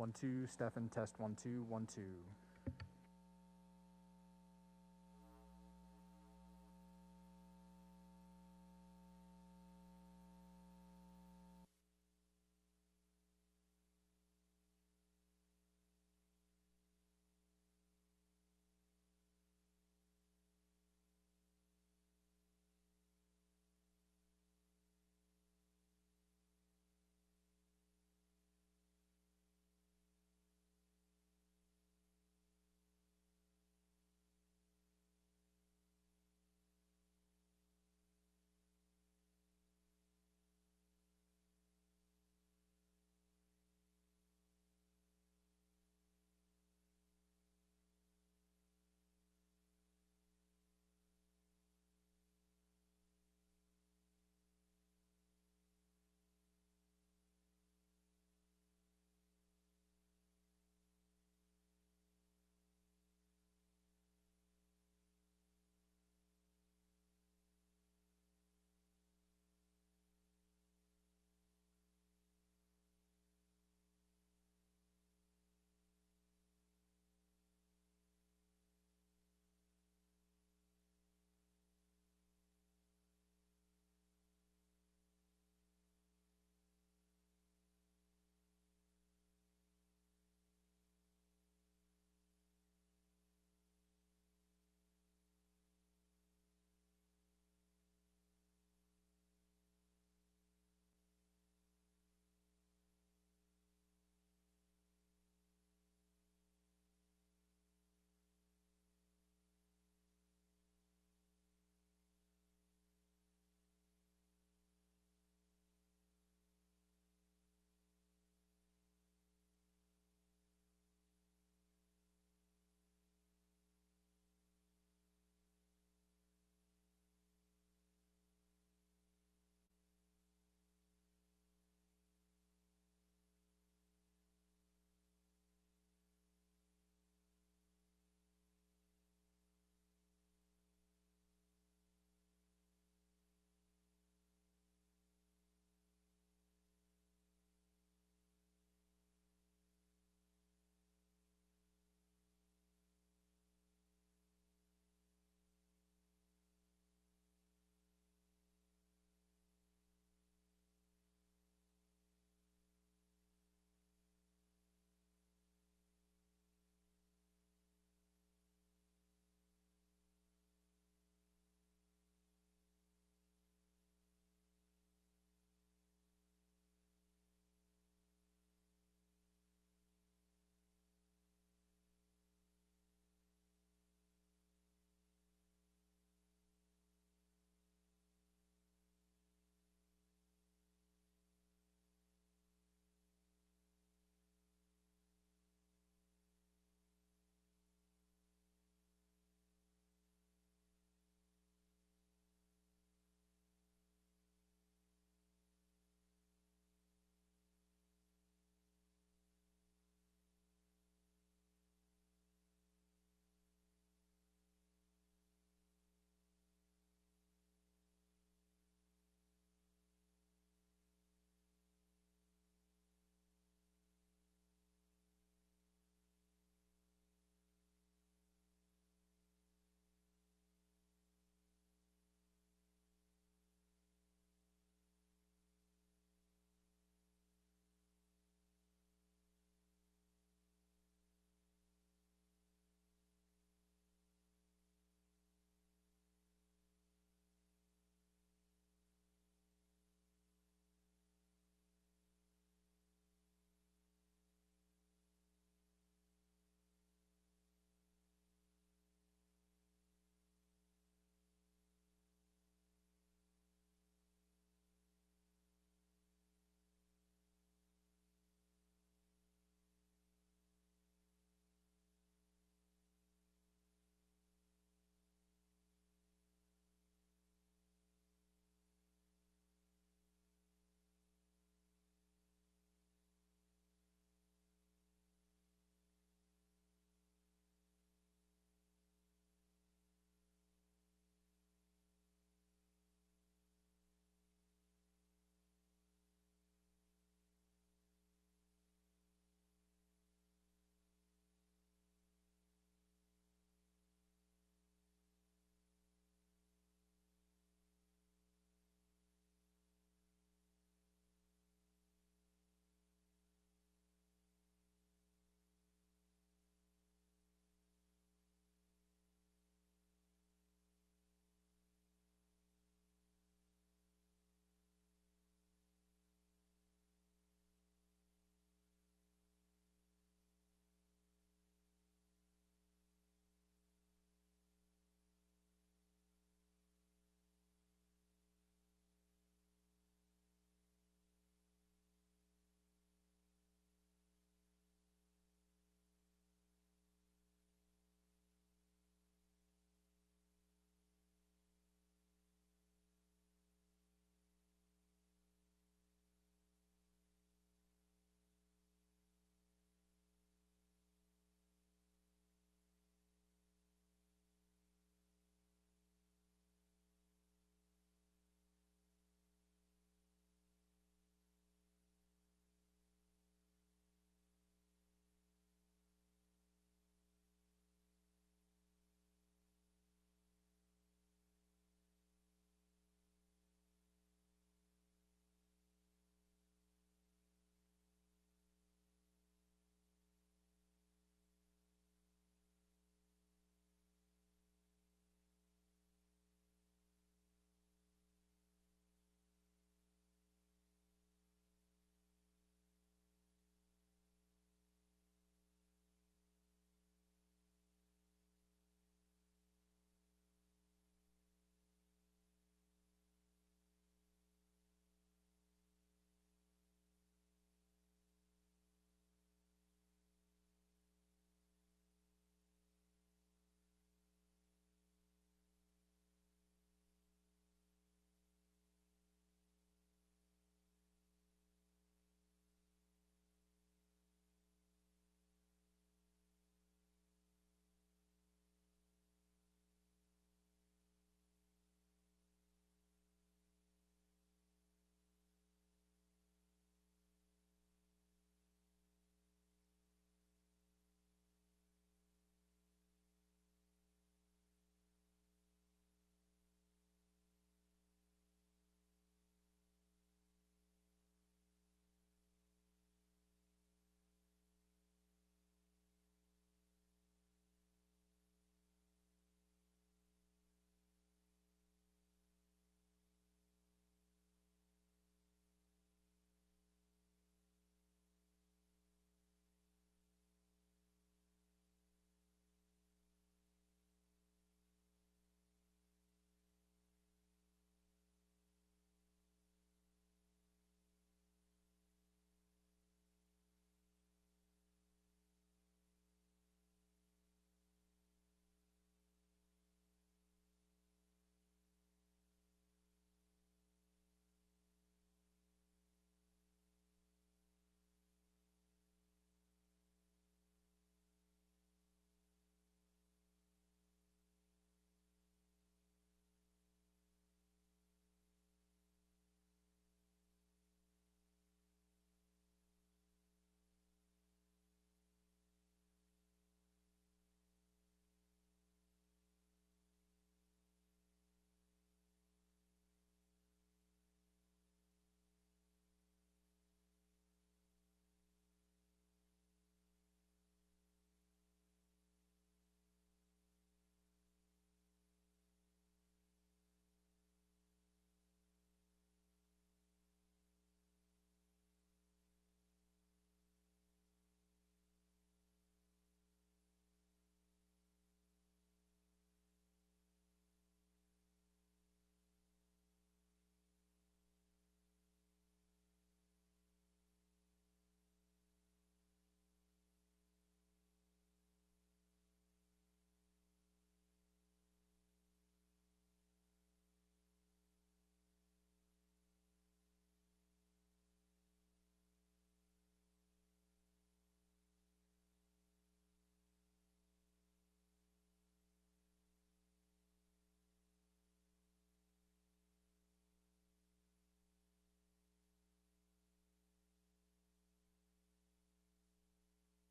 1 2, Stefan, test 1 2 1 2.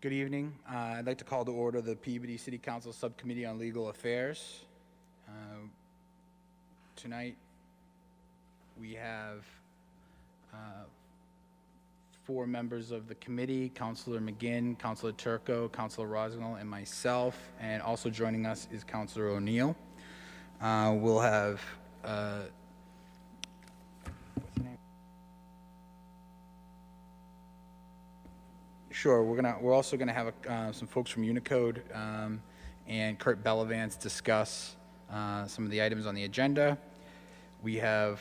Good evening. I'd like to call to order the Peabody City Council Subcommittee on Legal Affairs. Tonight, we have 4 members of the committee: Councilor McGinn, Councilor Turco, Councilor Rosnell, and myself. And also joining us is Councilor O'Neill. We'll have Sure. We're also gonna have some folks from Unicode and Kurt Bellavance discuss some of the items on the agenda. We have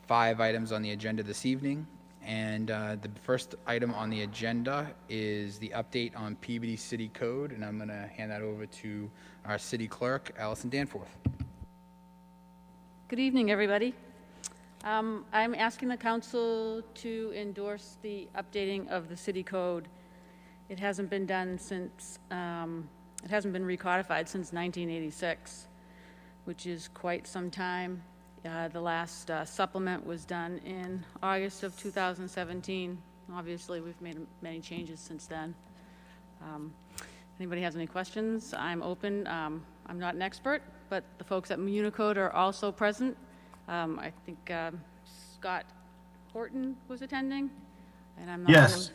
5 items on the agenda this evening, and the first item on the agenda is the update on Peabody City Code, and I'm gonna hand that over to our City Clerk, Allison Danforth. Good evening, everybody. I'm asking the council to endorse the updating of the city code. It hasn't been done since, it hasn't been recodified since 1986, which is quite some time. The last supplement was done in August of 2017. Obviously, we've made many changes since then. Anybody has any questions? I'm open. I'm not an expert, but the folks at Unicode are also present. I think Scott Horton was attending, and I'm not. Yes,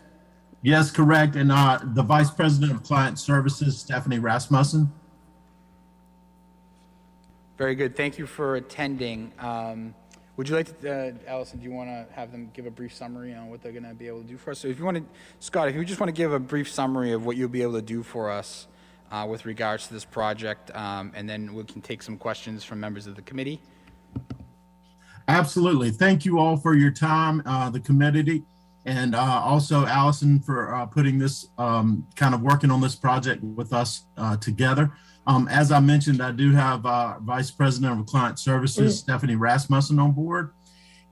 yes, correct. And the Vice President of Client Services, Stephanie Rasmussen. Very good. Thank you for attending. Would you like to, Allison, do you want to have them give a brief summary on what they're going to be able to do for us? So if you want to, Scott, if you just want to give a brief summary of what you'll be able to do for us with regards to this project, and then we can take some questions from members of the committee. Absolutely. Thank you all for your time, the committee, and also Allison for putting this, kind of working on this project with us together. As I mentioned, I do have Vice President of Client Services, Stephanie Rasmussen, on board.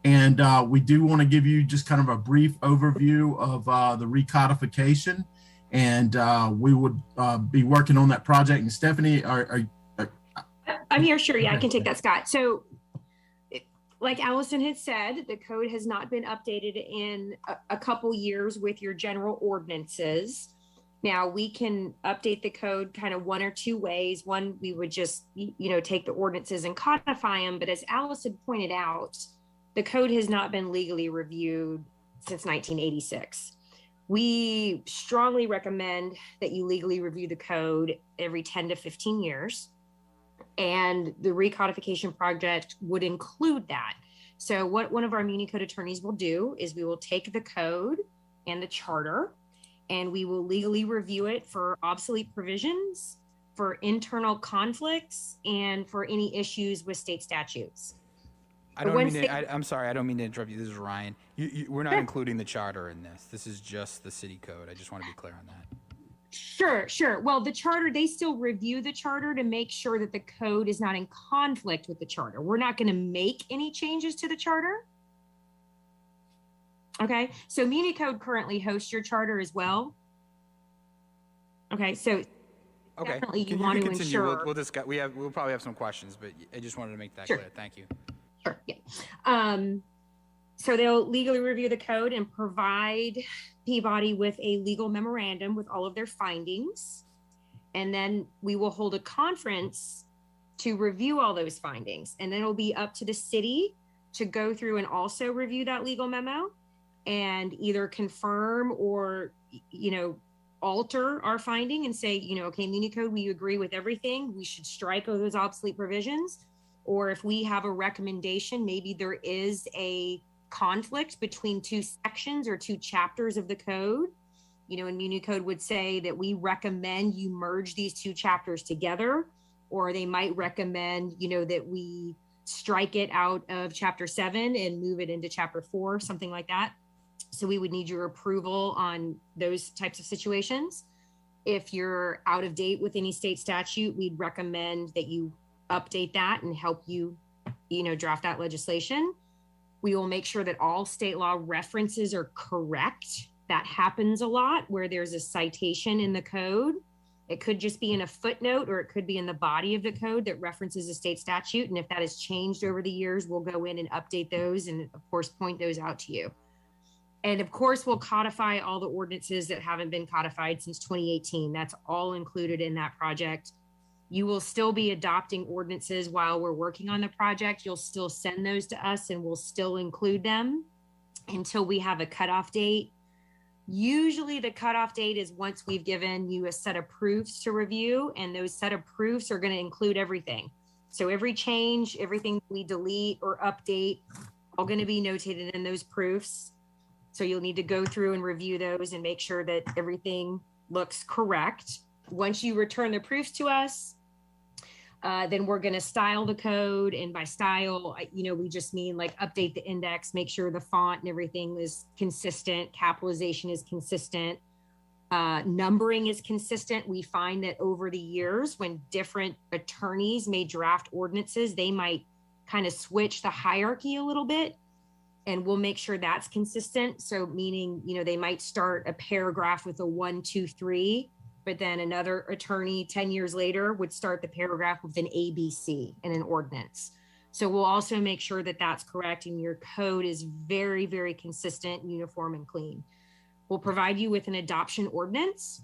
And we do want to give you just kind of a brief overview of the recodification. And we would be working on that project. And Stephanie, I'm here. Sure. Yeah, I can take that, Scott. So like Allison had said, the code has not been updated in a couple years with your general ordinances. Now we can update the code kind of one or two ways. One, we would just, take the ordinances and codify them. But as Allison pointed out, the code has not been legally reviewed since 1986. We strongly recommend that you legally review the code every 10 to 15 years. And the recodification project would include that. So what one of our Unicode attorneys will do is we will take the code and the charter, and we will legally review it for obsolete provisions, for internal conflicts, and for any issues with state statutes. I'm sorry, I don't mean to interrupt you. This is Ryan. We're not including the charter in this. This is just the city code. I just want to be clear on that. Sure. Well, the charter, they still review the charter to make sure that the code is not in conflict with the charter. We're not going to make any changes to the charter. Okay, so Unicode currently hosts your charter as well. Okay, so definitely you want to ensure. We'll discuss. We'll probably have some questions, but I just wanted to make that clear. Thank you. Sure. Yeah. So they'll legally review the code and provide Peabody with a legal memorandum with all of their findings. And then we will hold a conference to review all those findings. And then it'll be up to the city to go through and also review that legal memo and either confirm or, alter our finding and say, okay, Unicode, we agree with everything. We should strike those obsolete provisions. Or if we have a recommendation, maybe there is a conflict between two sections or two chapters of the code, and Unicode would say that we recommend you merge these two chapters together, or they might recommend, that we strike it out of chapter 7 and move it into chapter 4, something like that. So we would need your approval on those types of situations. If you're out of date with any state statute, we'd recommend that you update that and help you, draft that legislation. We will make sure that all state law references are correct. That happens a lot where there's a citation in the code. It could just be in a footnote, or it could be in the body of the code that references a state statute. And if that has changed over the years, we'll go in and update those and, of course, point those out to you. And of course, we'll codify all the ordinances that haven't been codified since 2018. That's all included in that project. You will still be adopting ordinances while we're working on the project. You'll still send those to us and we'll still include them until we have a cutoff date. Usually the cutoff date is once we've given you a set of proofs to review, and those set of proofs are going to include everything. So every change, everything we delete or update, all going to be notated in those proofs. So you'll need to go through and review those and make sure that everything looks correct. Once you return the proofs to us, then we're going to style the code. And by style, we just mean like update the index, make sure the font and everything is consistent, capitalization is consistent, numbering is consistent. We find that over the years, when different attorneys may draft ordinances, they might kind of switch the hierarchy a little bit, and we'll make sure that's consistent. So meaning, they might start a paragraph with a 1, 2, 3, but then another attorney 10 years later would start the paragraph with an ABC in an ordinance. So we'll also make sure that that's correct and your code is very, very consistent, uniform, and clean. We'll provide you with an adoption ordinance,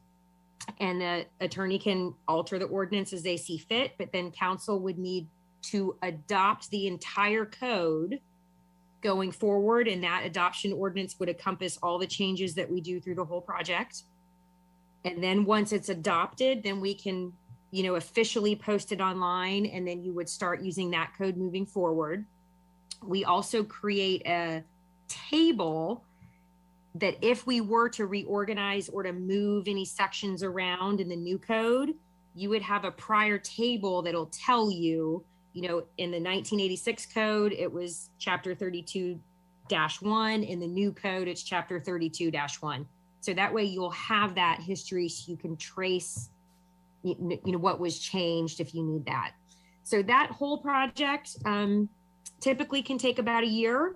and the attorney can alter the ordinance as they see fit, but then council would need to adopt the entire code going forward, and that adoption ordinance would encompass all the changes that we do through the whole project. And then once it's adopted, then we can, officially post it online, and then you would start using that code moving forward. We also create a table that if we were to reorganize or to move any sections around in the new code, you would have a prior table that'll tell you, in the 1986 code, it was chapter 32-1. In the new code, it's chapter 32-1. So that way you'll have that history so you can trace, what was changed if you need that. So that whole project typically can take about a year,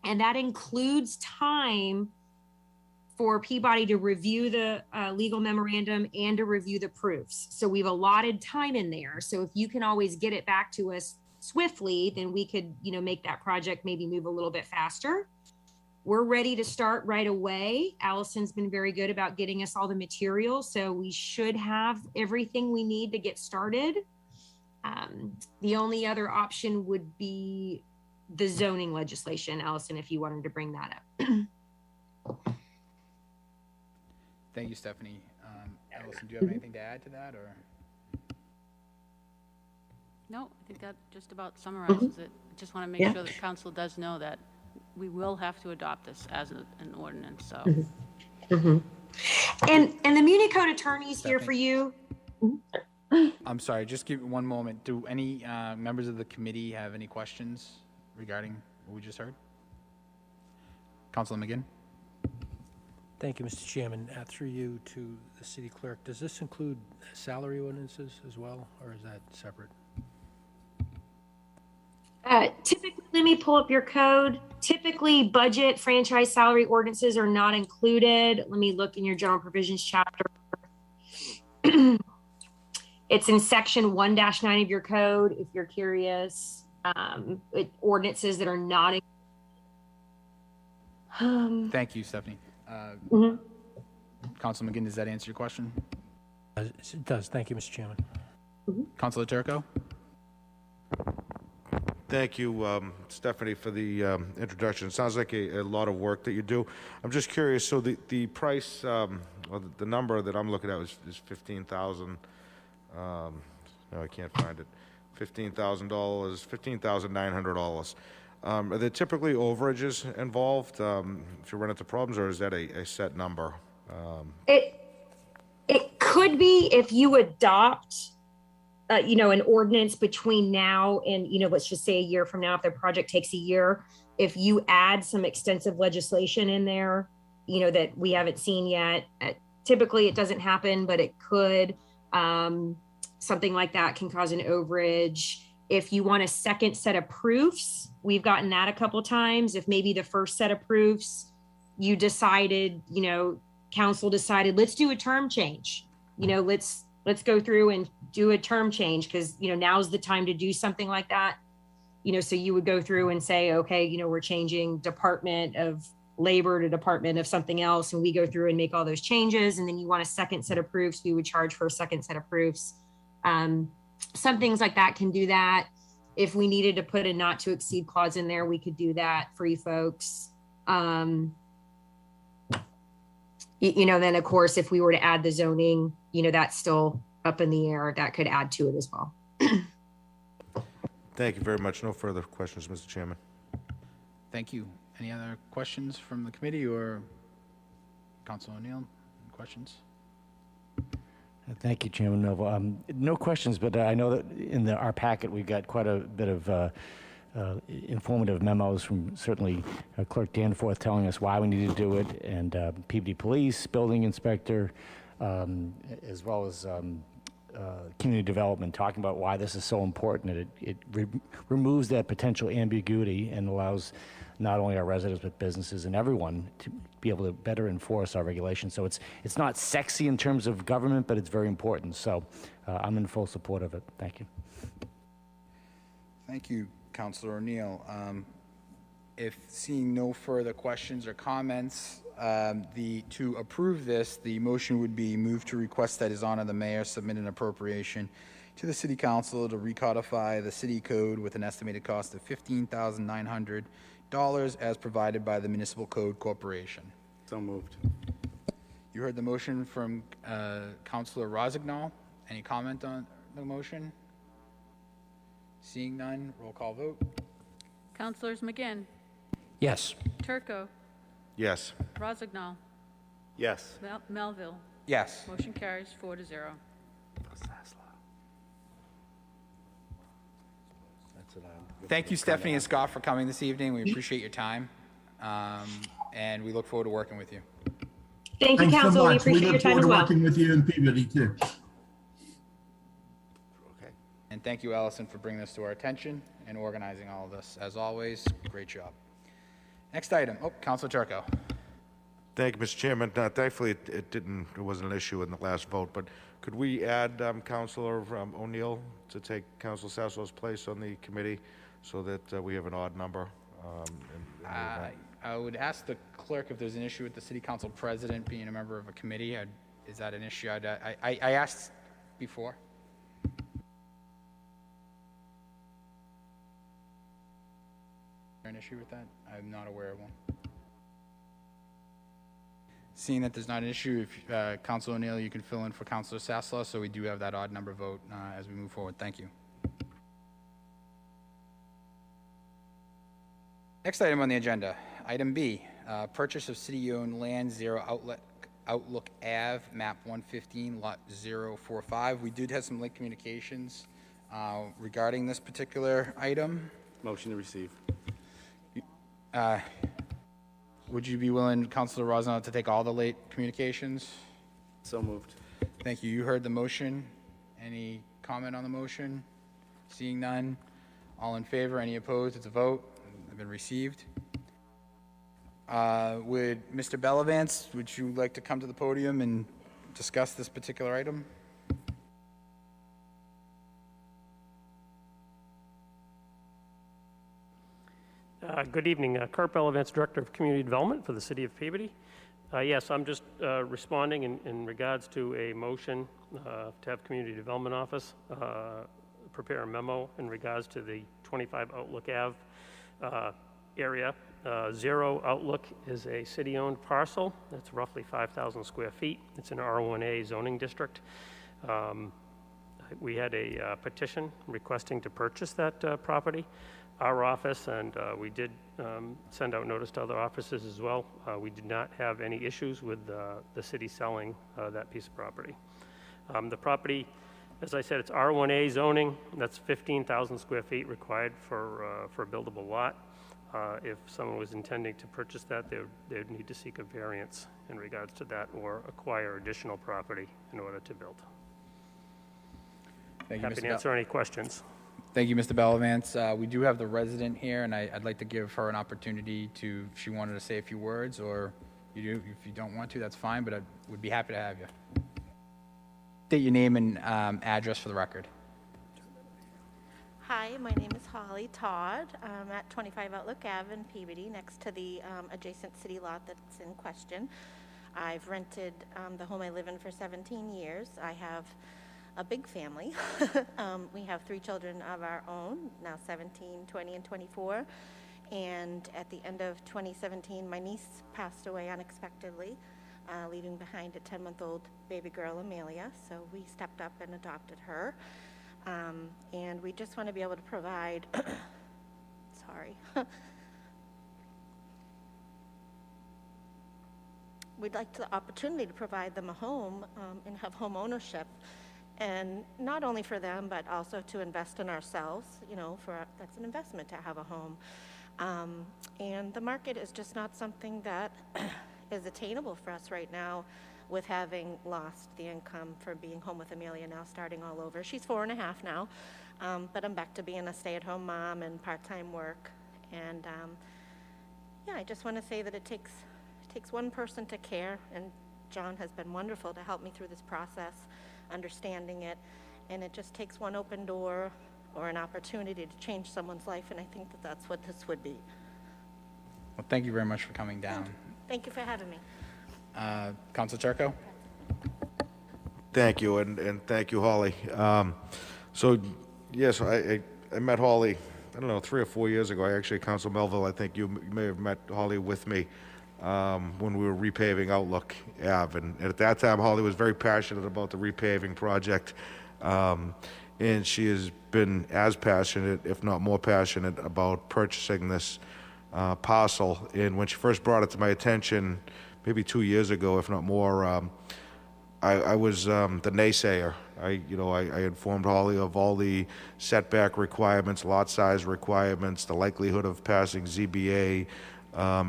and that includes time for Peabody to review the legal memorandum and to review the proofs. So we've allotted time in there. So if you can always get it back to us swiftly, then we could, make that project maybe move a little bit faster. We're ready to start right away. Allison's been very good about getting us all the material, so we should have everything we need to get started. The only other option would be the zoning legislation, Allison, if you wanted to bring that up. Thank you, Stephanie. Allison, do you have anything to add to that, or? No, I think that just about summarizes it. I just want to make sure that council does know that we will have to adopt this as an ordinance, so. And the Muni Code attorney's here for you. I'm sorry, just give me one moment. Do any members of the committee have any questions regarding what we just heard? Councilor McGinn? Thank you, Mr. Chairman. Through you to the city clerk, does this include salary ordinances as well, or is that separate? Typically, let me pull up your code. Typically, budget, franchise, salary ordinances are not included. Let me look in your general provisions chapter. It's in section 1-9 of your code, if you're curious. Ordinances that are not. Thank you, Stephanie. Councilor McGinn, does that answer your question? It does. Thank you, Mr. Chairman. Councilor Turco? Thank you, Stephanie, for the introduction. It sounds like a lot of work that you do. I'm just curious, so the price, or the number that I'm looking at is $15,000. No, I can't find it. $15,000, $15,900. Are there typically overages involved if you run into problems, or is that a set number? It could be if you adopt an ordinance between now and, let's just say a year from now, if the project takes a year, if you add some extensive legislation in there, that we haven't seen yet, typically it doesn't happen, but it could. Something like that can cause an overage. If you want a second set of proofs, we've gotten that a couple times. If maybe the first set of proofs, you decided, council decided, let's do a term change, let's go through and do a term change because, now's the time to do something like that. So you would go through and say, okay, we're changing Department of labor to department of something else, and we go through and make all those changes, and then you want a second set of proofs, we would charge for a second set of proofs. Some things like that can do that. If we needed to put a not to exceed clause in there, we could do that for you folks. Then of course, if we were to add the zoning, that's still up in the air. That could add to it as well. Thank you very much. No further questions, Mr. Chairman. Thank you. Any other questions from the committee or Councilor O'Neill? Questions? Thank you, Chairman Melville. No questions, but I know that in our packet, we got quite a bit of informative memos from certainly Clerk Danforth telling us why we need to do it, and Peabody Police, Building Inspector, as well as Community Development, talking about why this is so important. It removes that potential ambiguity and allows not only our residents, but businesses and everyone to be able to better enforce our regulations. So it's not sexy in terms of government, but it's very important. So I'm in full support of it. Thank you. Thank you, Councilor O'Neill. If seeing no further questions or comments, to approve this, the motion would be moved to request that His Honor the Mayor submit an appropriation to the City Council to recodify the city code with an estimated cost of $15,900 as provided by the Municipal Code Corporation. So moved. You heard the motion from Councilor Rossignol. Any comment on the motion? Seeing none, roll call vote. Councilors McGinn, Yes. Turco, Yes. Rossignol, Yes. Melville. Yes. Motion carries 4-0. Thank you, Stephanie and Scott, for coming this evening. We appreciate your time, and we look forward to working with you. Thank you, Thanks so Council. We much. We appreciate your look time forward as to well. working with you in Peabody too. Okay. And thank you, Allison, for bringing this to our attention and organizing all of this. As always, great job. Next item. Oh, Councilor Turco. Thank you, Mr. Chairman. Thankfully, it wasn't an issue in the last vote, but could we add Councilor O'Neill to take Councilor Sasslow's place on the committee so that we have an odd number? I would ask the clerk if there's an issue with the city council president being a member of a committee. Is that an issue? I asked before. Is there an issue with that? I'm not aware of one. Seeing that there's not an issue, if Councilor O'Neill, you can fill in for Councilor Sasslaw, so we do have that odd number vote as we move forward. Thank you. Next item on the agenda, item B, purchase of city-owned land, 0 Outlook Ave, map 115, lot 045. We did have some late communications regarding this particular item. Motion to receive. Would you be willing, Councilor Rosano, to take all the late communications? So moved. Thank you. You heard the motion. Any comment on the motion? Seeing none. All in favor? Any opposed? It's a vote. Have been received. Would Mr. Bellavance, would you like to come to the podium and discuss this particular item? Good evening. Kurt Bellavance, Director of Community Development for the City of Peabody. Yes, I'm just responding in regards to a motion to have Community Development Office prepare a memo in regards to the 25 Outlook Ave area. 0 Outlook is a city-owned parcel. It's roughly 5,000 square feet. It's an R1A zoning district. We had a petition requesting to purchase that property. Our office, and we did send out notice to other offices as well. We did not have any issues with the city selling that piece of property. The property, as I said, it's R1A zoning. That's 15,000 square feet required for a buildable lot. If someone was intending to purchase that, they would need to seek a variance in regards to that or acquire additional property in order to build. Thank you, Happy Mr. to answer any questions. Thank you, Mr. Bellavance. We do have the resident here, and I'd like to give her an opportunity to, if she wanted to say a few words, or if you don't want to, that's fine, but I would be happy to have you. State your name and address for the record. Hi, my name is Holly Todd. I'm at 25 Outlook Ave in Peabody, next to the adjacent city lot that's in question. I've rented the home I live in for 17 years. I have a big family. We have 3 children of our own, now 17, 20, and 24. And at the end of 2017, my niece passed away unexpectedly, leaving behind a 10-month-old baby girl, Amelia. So we stepped up and adopted her. And we just want to be able to provide, sorry. We'd like the opportunity to provide them a home and have home ownership. And not only for them, but also to invest in ourselves, you know, that's an investment to have a home. And the market is just not something that is attainable for us right now, with having lost the income for being home with Amelia, now starting all over. She's 4.5 now, but I'm back to being a stay-at-home mom and part-time work. And yeah, I just want to say that it takes one person to care, and John has been wonderful to help me through this process, understanding it, and it just takes one open door or an opportunity to change someone's life, and I think that that's what this would be. Well, thank you very much for coming down. Thank you for having me. Council Turco? Thank you, and thank you, Holly. So, yes, I met Holly, I don't know, 3 or 4 years ago. Actually, Council Melville, I think you may have met Holly with me when we were repaving Outlook Ave. And at that time, Holly was very passionate about the repaving project. And she has been as passionate, if not more passionate, about purchasing this parcel. And when she first brought it to my attention, maybe 2 years ago, if not more, I was the naysayer. I informed Holly of all the setback requirements, lot size requirements, the likelihood of passing ZBA,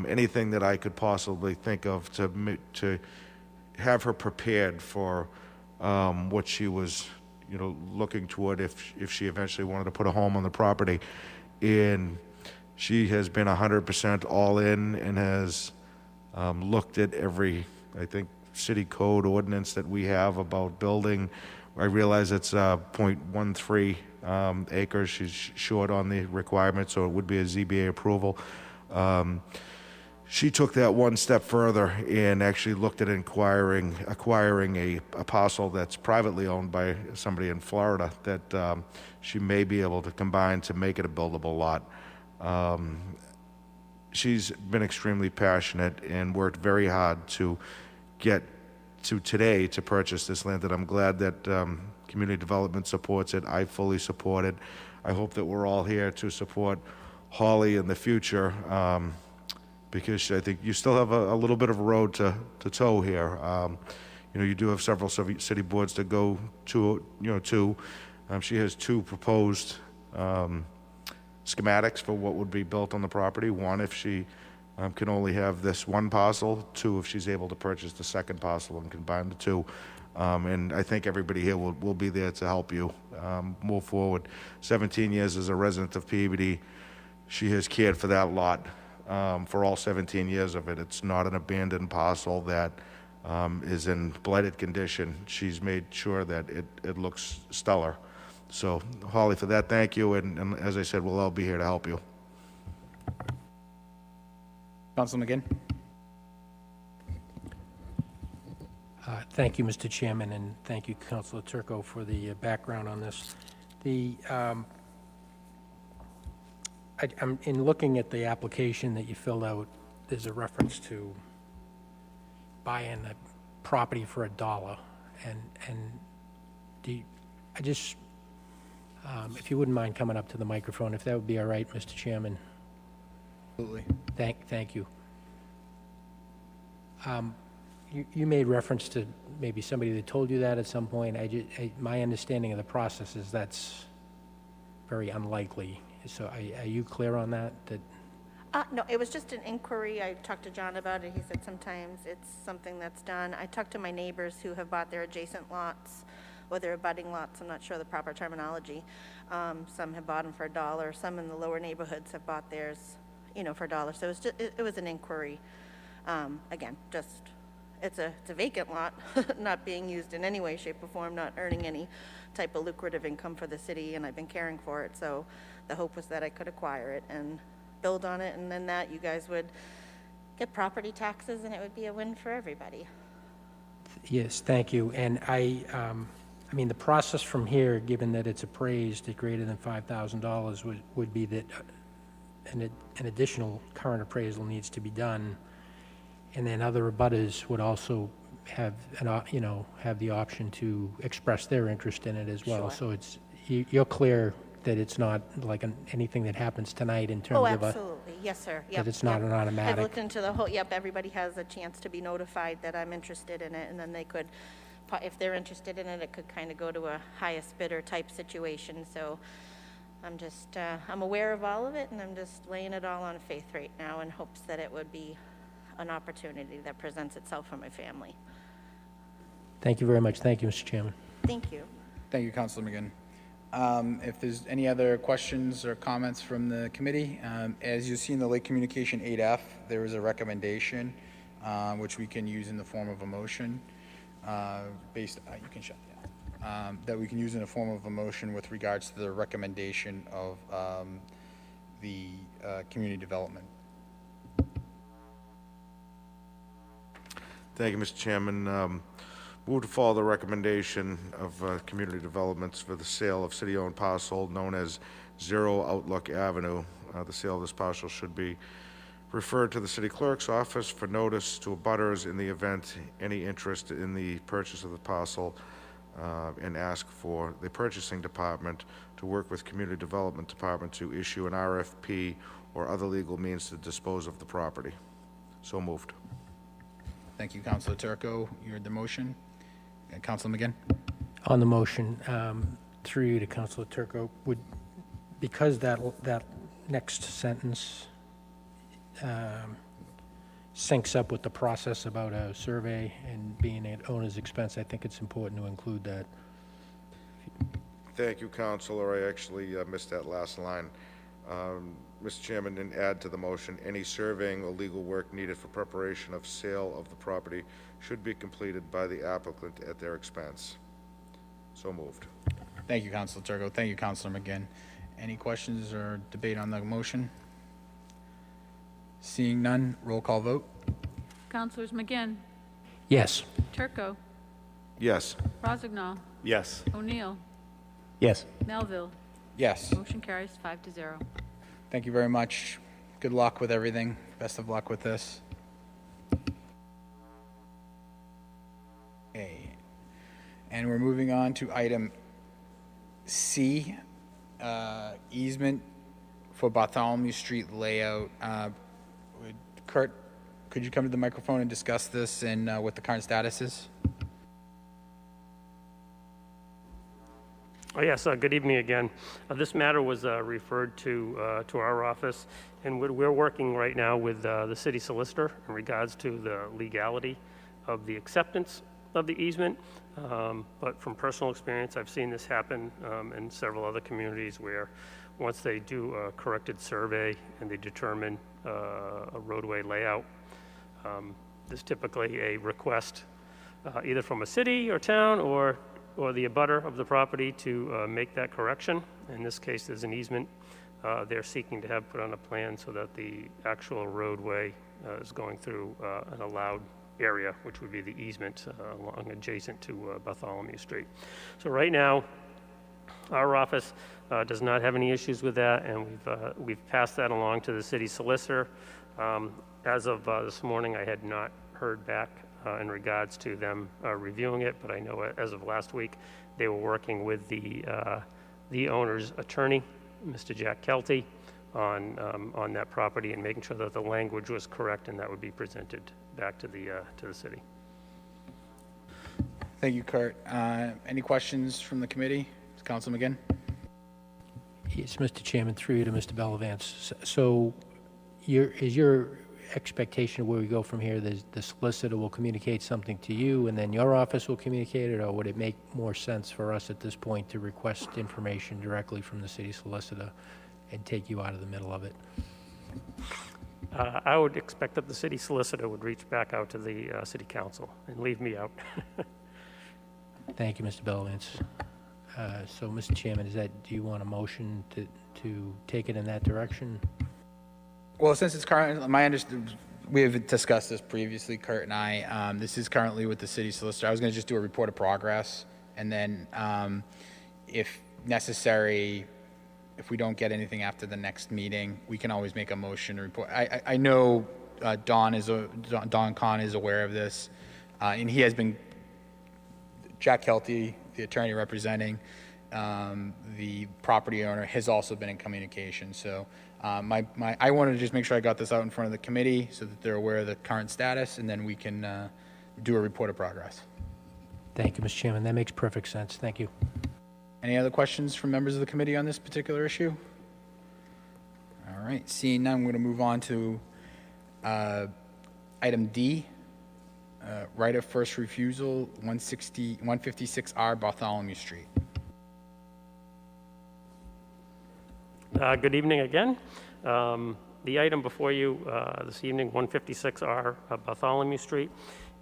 anything that I could possibly think of to have her prepared for what she was, looking toward if she eventually wanted to put a home on the property. And she has been 100% all in and has looked at every, I think, city code ordinance that we have about building. I realize it's 0.13 acres. She's short on the requirement, so it would be a ZBA approval. She took that one step further and actually looked at acquiring a parcel that's privately owned by somebody in Florida that she may be able to combine to make it a buildable lot. She's been extremely passionate and worked very hard to get to today to purchase this land, and I'm glad that community development supports it. I fully support it. I hope that we're all here to support Holly in the future, because I think you still have a little bit of a road to toe here. You do have several city boards to go to, she has 2 proposed schematics for what would be built on the property. One, if she can only have this one parcel. 2, if she's able to purchase the second parcel and combine the 2. And I think everybody here will be there to help you move forward. 17 years as a resident of Peabody, she has cared for that lot for all 17 years of it. It's not an abandoned parcel that is in blighted condition. She's made sure that it looks stellar. So, Holly, for that, thank you, and as I said, we'll all be here to help you. Council McGinn? Thank you, Mr. Chairman, and thank you, Councilor Turco, for the background on this. I'm in looking at the application that you filled out, there's a reference to buying a property for $1, and if you wouldn't mind coming up to the microphone, if that would be all right, Mr. Chairman. Absolutely. Thank you. You made reference to maybe somebody that told you that at some point. My understanding of the process is that's very unlikely. So are you clear on that? No, it was just an inquiry. I talked to John about it. He said sometimes it's something that's done. I talked to my neighbors who have bought their adjacent lots, or their abutting lots. I'm not sure the proper terminology. Some have bought them for $1. Some in the lower neighborhoods have bought theirs, for $1. So it was an inquiry. Again, just it's a vacant lot, not being used in any way, shape, or form, not earning any type of lucrative income for the city, and I've been caring for it. So the hope was that I could acquire it and build on it, and then that you guys would get property taxes, and it would be a win for everybody. Yes, thank you. And I mean, the process from here, given that it's appraised at greater than $5,000, would be that an additional current appraisal needs to be done, and then other abutters would also have have the option to express their interest in it as well. Sure. So it's you're clear that it's not like anything that happens tonight in terms Oh, of absolutely. Yes, sir. Yep. that it's not an automatic. I've looked into the whole, yep, everybody has a chance to be notified that I'm interested in it, and then they could, if they're interested in it, it could kind of go to a highest bidder type situation. So I'm just, I'm aware of all of it, and I'm just laying it all on faith right now in hopes that it would be an opportunity that presents itself for my family. Thank you very much. Thank you, Mr. Chairman. Thank you. Thank you, Councilor McGinn. If there's any other questions or comments from the committee, as you see in the Lake Communication 8F, there is a recommendation which we can use in the form of a motion you can shut that. That we can use in the form of a motion with regards to the recommendation of the community development. Thank you, Mr. Chairman. Move to follow the recommendation of community developments for the sale of city-owned parcel known as 0 Outlook Avenue. The sale of this parcel should be referred to the city clerk's office for notice to abutters in the event any interest in the purchase of the parcel, and ask for the purchasing department to work with community development department to issue an RFP or other legal means to dispose of the property. So moved. Thank you, Councilor Turco. You heard the motion. Councilor McGinn? On the motion, through you to Councilor Turco, because that next sentence syncs up with the process about a survey and being at owner's expense, I think it's important to include that. Thank you, Councilor. I actually missed that last line. Mr. Chairman, and add to the motion, any surveying or legal work needed for preparation of sale of the property should be completed by the applicant at their expense. So moved. Thank you, Councilor Turco. Thank you, Councilor McGinn. Any questions or debate on the motion? Seeing none, roll call vote. Councilors McGinn, Yes. Turco, Yes. Rossignol, Yes. O'Neill, Yes. Melville. Yes. Motion carries 5-0. Thank you very much. Good luck with everything. Best of luck with this. Okay. And we're moving on to item C, easement for Bartholomew Street layout. Kurt, could you come to the microphone and discuss this and what the current status is? Oh, yes, good evening again. This matter was referred to our office, and we're working right now with the city solicitor in regards to the legality of the acceptance of the easement. But from personal experience, I've seen this happen in several other communities where once they do a corrected survey and they determine a roadway layout, there's typically a request either from a city or town or the abutter of the property to make that correction. In this case, there's an easement they're seeking to have put on a plan so that the actual roadway is going through an allowed area, which would be the easement along adjacent to Bartholomew Street. So right now, our office does not have any issues with that, and we've passed that along to the city solicitor. As of this morning, I had not heard back in regards to them reviewing it, but I know as of last week, they were working with the owner's attorney, Mr. Jack Kelty, on that property and making sure that the language was correct and that would be presented back to the city. Thank you, Kurt. Any questions from the committee? Councilor McGinn? Yes, Mr. Chairman, through you to Mr. Bellavance. So is your expectation of where we go from here, the solicitor will communicate something to you and then your office will communicate it, or would it make more sense for us at this point to request information directly from the city solicitor and take you out of the middle of it? I would expect that the city solicitor would reach back out to the city council and leave me out. Thank you, Mr. Bellavance. So, Mr. Chairman, do you want a motion to take it in that direction? Well, since it's current, we have discussed this previously, Kurt and I. This is currently with the city solicitor. I was going to just do a report of progress, and then if necessary, if we don't get anything after the next meeting, we can always make a motion to report. I know Don Kahn is aware of this, and he has been, Jack Kelty, the attorney representing the property owner, has also been in communication. So I wanted to just make sure I got this out in front of the committee so that they're aware of the current status, and then we can do a report of progress. Thank you, Mr. Chairman. That makes perfect sense. Thank you. Any other questions from members of the committee on this particular issue? All right, seeing none, we're going to move on to item D, right of first refusal, 156R Bartholomew Street. Good evening again. The item before you this evening, 156R Bartholomew Street,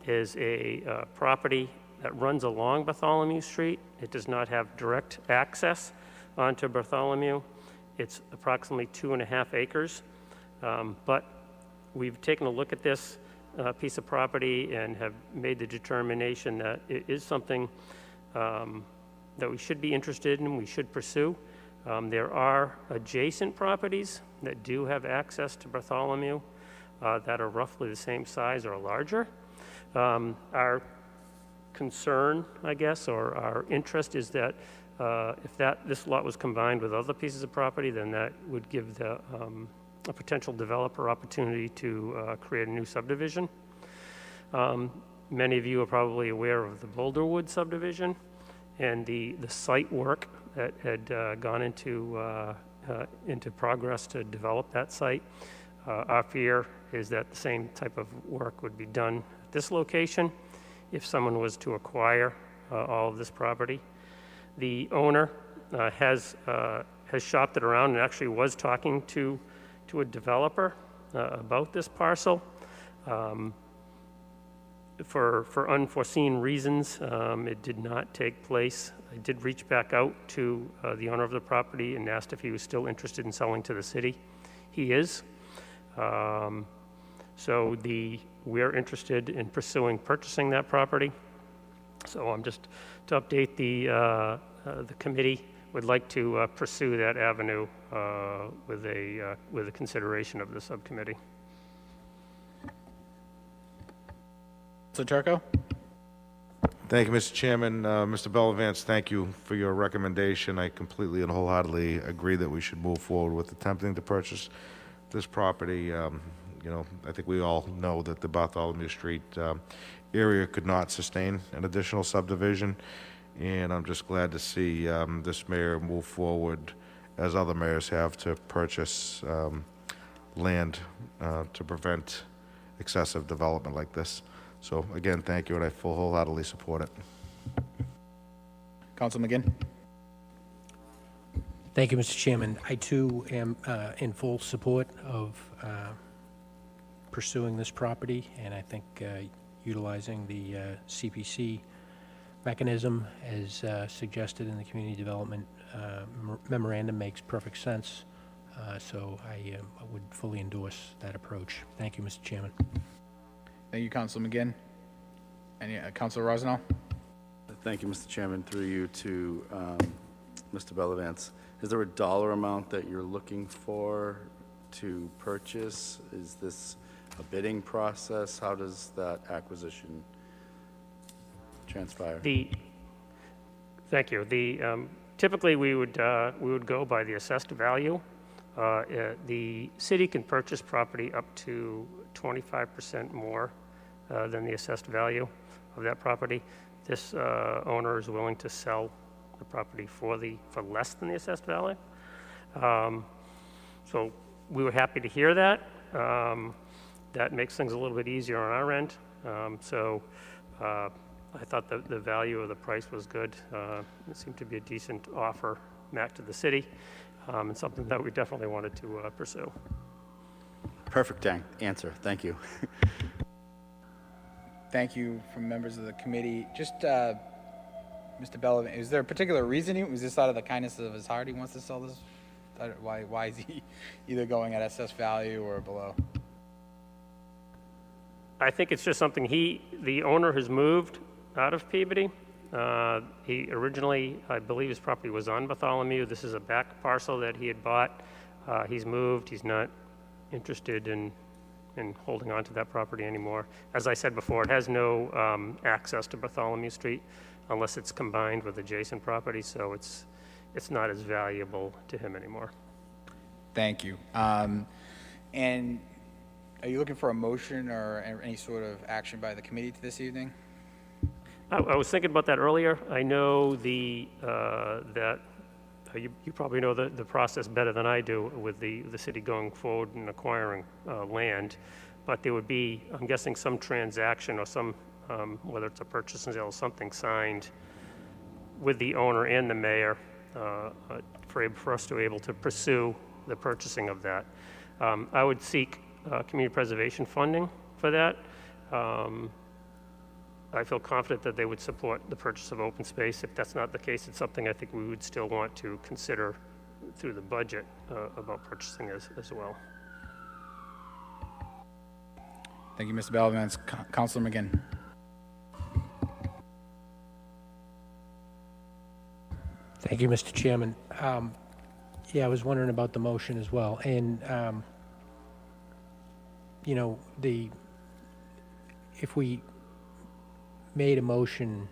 is a property that runs along Bartholomew Street. It does not have direct access onto Bartholomew. It's approximately 2.5 acres. But we've taken a look at this piece of property and have made the determination that it is something that we should be interested in, we should pursue. There are adjacent properties that do have access to Bartholomew that are roughly the same size or larger. Our concern, I guess, or our interest is that if this lot was combined with other pieces of property, then that would give a potential developer opportunity to create a new subdivision. Many of you are probably aware of the Boulderwood subdivision and the site work that had gone into progress to develop that site. Our fear is that the same type of work would be done at this location if someone was to acquire all of this property. The owner has shopped it around and actually was talking to a developer about this parcel. For unforeseen reasons, it did not take place. I did reach back out to the owner of the property and asked if he was still interested in selling to the city. He is. So we're interested in purchasing that property. So I'm just to update the committee. Would like to pursue that avenue with a consideration of the subcommittee. So Turco? Thank you, Mr. Chairman. Mr. Bellavance, thank you for your recommendation. I completely and wholeheartedly agree that we should move forward with attempting to purchase this property. I think we all know that the Bartholomew Street area could not sustain an additional subdivision, and I'm just glad to see this mayor move forward, as other mayors have, to purchase land to prevent excessive development like this. So again, thank you, and I wholeheartedly support it. Council McGinn? Thank you, Mr. Chairman. I too am in full support of pursuing this property, and I think utilizing the CPC mechanism as suggested in the community development memorandum makes perfect sense. So I would fully endorse that approach. Thank you, Mr. Chairman. Thank you, Council McGinn. Any Councilor Rosenau? Thank you, Mr. Chairman. Through you to Mr. Bellavance. Is there a dollar amount that you're looking for to purchase? Is this a bidding process? How does that acquisition transpire? Thank you. Typically we would go by the assessed value. The city can purchase property up to 25% more than the assessed value of that property. This owner is willing to sell the property for less than the assessed value. So we were happy to hear that. That makes things a little bit easier on our end. I thought the value of the price was good. It seemed to be a decent offer back to the city, and something that we definitely wanted to pursue. Perfect answer. Thank you. Thank you from members of the committee. Just, Mr. Bellavin, is there a particular reason? Was this out of the kindness of his heart he wants to sell this? Why is he either going at assessed value or below? I think it's just something the owner has moved out of Peabody. He originally, I believe his property was on Bartholomew. This is a back parcel that he had bought. He's moved. He's not interested in holding on to that property anymore. As I said before, it has no access to Bartholomew Street unless it's combined with adjacent property, so it's not as valuable to him anymore. Thank you. And are you looking for a motion or any sort of action by the committee to this evening? I was thinking about that earlier. I know that you probably know the process better than I do with the city going forward and acquiring land, but there would be, I'm guessing, some transaction or some, whether it's a purchase and sale, something signed with the owner and the mayor for us to be able to pursue the purchasing of that. I would seek community preservation funding for that. I feel confident that they would support the purchase of open space. If that's not the case, it's something I think we would still want to consider through the budget about purchasing as well. Thank you, Mr. Bellavance. Councilor McGinn. Thank you, Mr. Chairman. Yeah, I was wondering about the motion as well. And, you know, if we made a motion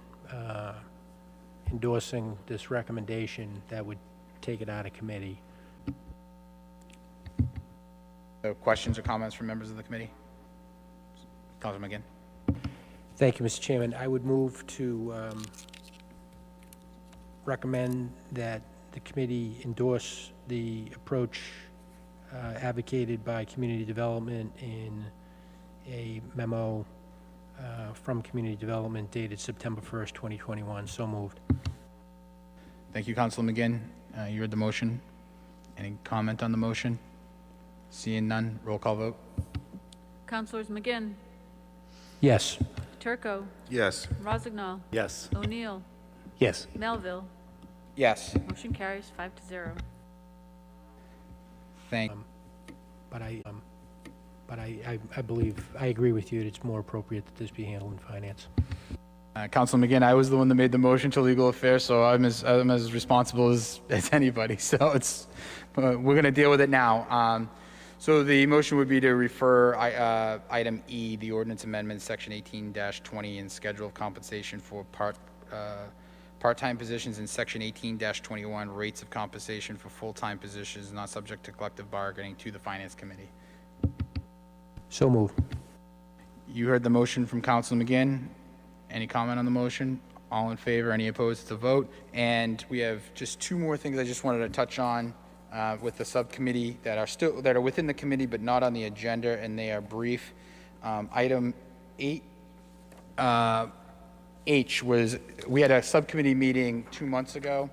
endorsing this recommendation, that would take it out of committee. Questions or comments from members of the committee? Councilor McGinn. Thank you, Mr. Chairman. I would move to recommend that the committee endorse the approach advocated by community development in a memo from community development dated September 1st, 2021. So moved. Thank you, Councilor McGinn. You heard the motion. Any comment on the motion? Seeing none, roll call vote. Councilors McGinn, Yes. Turco, Yes. Rossignol, Yes. O'Neill, Yes. Melville. Yes. Motion carries 5-0. Thank. But I believe, I agree with you that it's more appropriate that this be handled in finance. Councilor McGinn, I was the one that made the motion to legal affairs, so I'm as responsible as anybody. So it's we're going to deal with it now. So the motion would be to refer item E, the ordinance amendment, section 18-20, and schedule of compensation for part-time positions in section 18-21, rates of compensation for full-time positions not subject to collective bargaining, to the Finance Committee. So moved. You heard the motion from Councilor McGinn. Any comment on the motion? All in favor? Any opposed to vote? And we have just two more things I just wanted to touch on with the subcommittee that are within the committee but not on the agenda, and they are brief. Item 8H was, we had a subcommittee meeting 2 months ago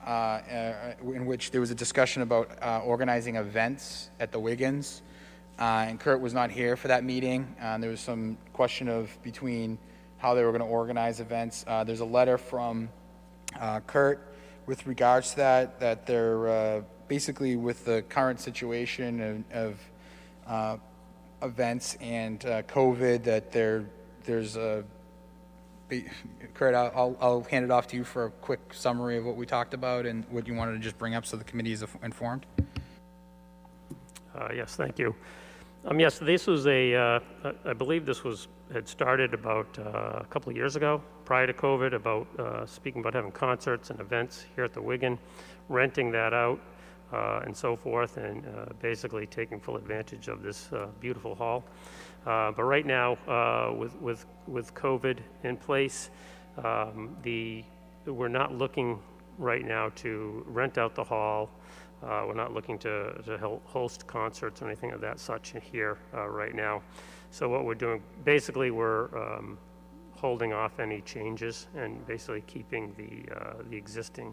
in which there was a discussion about organizing events at the Wiggins. And Kurt was not here for that meeting. There was some question of between how they were going to organize events. There's a letter from Kurt with regards to that they're basically with the current situation of events and COVID, that there's a, Kurt, I'll hand it off to you for a quick summary of what we talked about and what you wanted to just bring up so the committee is informed. Yes, thank you. Yes, this was I believe this had started about a couple of years ago, prior to COVID, about speaking about having concerts and events here at the Wigan, renting that out and so forth, and basically taking full advantage of this beautiful hall. But right now, with COVID in place, we're not looking right now to rent out the hall. We're not looking to host concerts or anything of that such here right now. So what we're doing, basically, we're holding off any changes and basically keeping the existing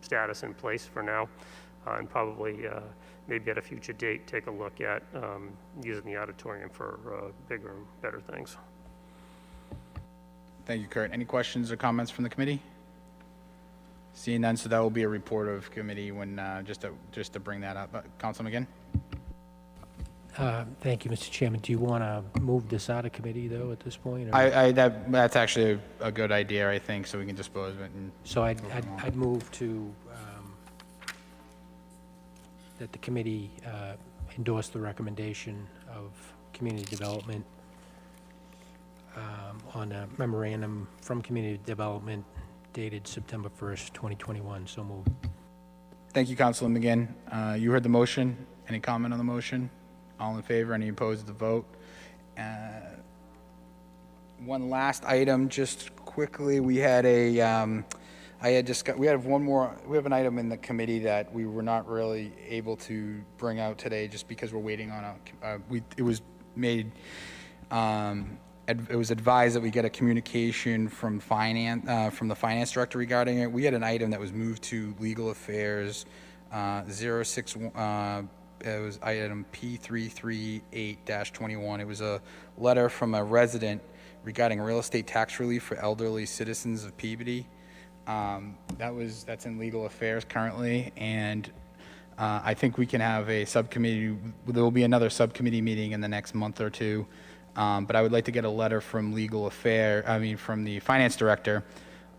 status in place for now. and probably, maybe at a future date, take a look at using the auditorium for bigger and better things. Thank you, Kurt. Any questions or comments from the committee? Seeing none, so that will be a report of committee when, just to bring that up. Councilman McGinn? Thank you, Mr. Chairman. Do you want to move this out of committee, though, at this point? Or- That's actually a good idea, I think, so we can dispose of it. And So I'd move to, that the committee endorse the recommendation of community development on a memorandum from community development dated September 1st, 2021. So moved. Thank you, Councilman McGinn. You heard the motion. Any comment on the motion? All in favor? Any opposed to the vote? One last item, just quickly. We had a, we have an item in the committee that we were not really able to bring out today just because we're waiting on it was made, it was advised that we get a communication from the finance director regarding it. We had an item that was moved to legal affairs, 061, it was item P338-21. It was a letter from a resident regarding real estate tax relief for elderly citizens of Peabody. That's in legal affairs currently, and I think we can have a subcommittee. There will be another subcommittee meeting in the next month or two, but I would like to get a letter from from the finance director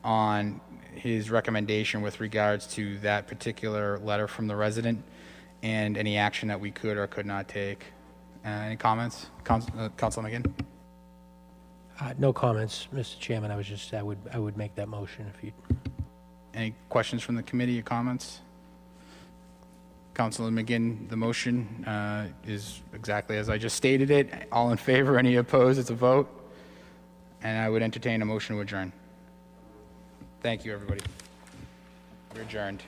on his recommendation with regards to that particular letter from the resident and any action that we could or could not take. Any comments? Councilman McGinn? No comments, Mr. Chairman. I would make that motion if you. Any questions from the committee or comments? Councilman McGinn, the motion is exactly as I just stated it. All in favor, any opposed? It's a vote. And I would entertain a motion to adjourn. Thank you, everybody. We're adjourned.